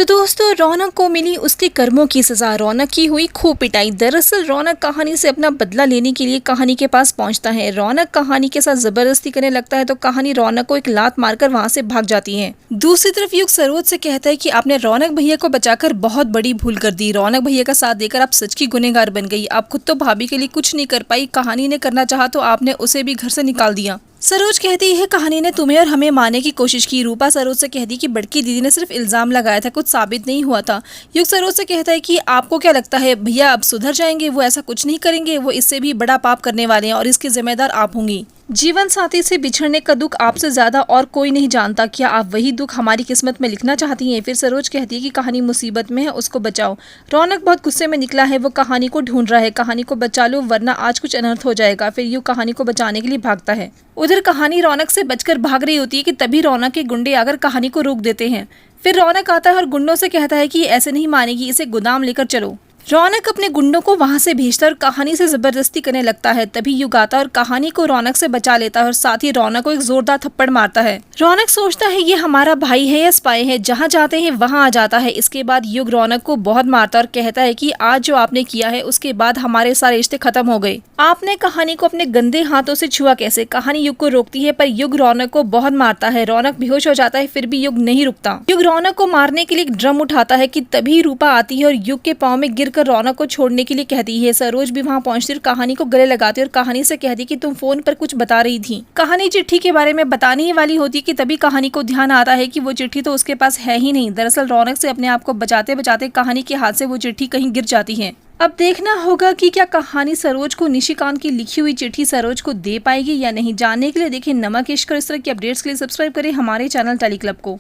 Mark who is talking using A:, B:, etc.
A: तो दोस्तों, रौनक को मिली उसके कर्मों की सजा। रौनक की हुई खूब पिटाई। दरअसल रौनक कहानी से अपना बदला लेने के लिए कहानी के पास पहुंचता है। रौनक कहानी के साथ जबरदस्ती करने लगता है तो कहानी रौनक को एक लात मारकर वहां से भाग जाती है। दूसरी तरफ युग सरोज से कहता है कि आपने रौनक भैया को बचाकर बहुत बड़ी भूल कर दी। रौनक भैया का साथ देकर आप सच की गुनहगार बन गई। आप खुद तो भाभी के लिए कुछ नहीं कर पाई, कहानी ने करना चाहा तो आपने उसे भी घर से निकाल दिया। सरोज कहती है कहानी ने तुम्हें और हमें मारने की कोशिश की। रूपा सरोज से कहती कि बड़की दीदी ने सिर्फ इल्जाम लगाया था, कुछ साबित नहीं हुआ था। युग सरोज से कहता है कि आपको क्या लगता है भैया अब सुधर जाएंगे? वो ऐसा कुछ नहीं करेंगे, वो इससे भी बड़ा पाप करने वाले हैं और इसके जिम्मेदार आप होंगी। जीवन साथी से बिछड़ने का दुख आपसे ज्यादा और कोई नहीं जानता। क्या आप वही दुख हमारी किस्मत में लिखना चाहती हैं? फिर सरोज कहती है कि कहानी मुसीबत में है, उसको बचाओ। रौनक बहुत गुस्से में निकला है, वो कहानी को ढूंढ रहा है। कहानी को बचा लो वरना आज कुछ अनर्थ हो जाएगा। फिर युग कहानी को बचाने के लिए भागता है। उधर कहानी रौनक से बचकर भाग रही होती है कि तभी रौनक के गुंडे आकर कहानी को रोक देते हैं। फिर रौनक आता है और गुंडों से कहता है कि ऐसे नहीं मानेगी, इसे गोदाम लेकर चलो। रौनक अपने गुंडों को वहां से भेजता और कहानी से जबरदस्ती करने लगता है। तभी युग आता और कहानी को रौनक से बचा लेता है और साथ ही रौनक को एक जोरदार थप्पड़ मारता है। रौनक सोचता है ये हमारा भाई है या स्पाई है, जहां जाते हैं वहां आ जाता है। इसके बाद युग रौनक को बहुत मारता और कहता है कि आज जो आपने किया है उसके बाद हमारे सारे रिश्ते खत्म हो गए। आपने कहानी को अपने गंदे हाथों से छुआ कैसे? कहानी युग को रोकती है पर युग रौनक को बहुत मारता है। रौनक बेहोश हो जाता है, फिर भी युग नहीं रुकता। युग रौनक को मारने के लिए एक ड्रम उठाता है कि तभी रूपा आती है और युग के पाँव में गिरकर रौनक को छोड़ने के लिए कहती है। सरोज भी वहां पहुंचती और कहानी को गले लगाती और कहानी से कहती कि तुम फोन पर कुछ बता रही थी। कहानी चिट्ठी के बारे में बताने ही वाली होती कि तभी कहानी को ध्यान आता है कि वो चिट्ठी तो उसके पास है ही नहीं। दरअसल रौनक से अपने आप को बचाते बचाते कहानी के हाथ से वो चिट्ठी कहीं गिर जाती है। अब देखना होगा कि क्या कहानी सरोज को निशिकांत की लिखी हुई चिट्ठी सरोज को दे पाएगी या नहीं। जानने के लिए देखें नमक इश्क और इस तरह की अपडेट्स के लिए सब्सक्राइब करें हमारे चैनल टेली क्लब को।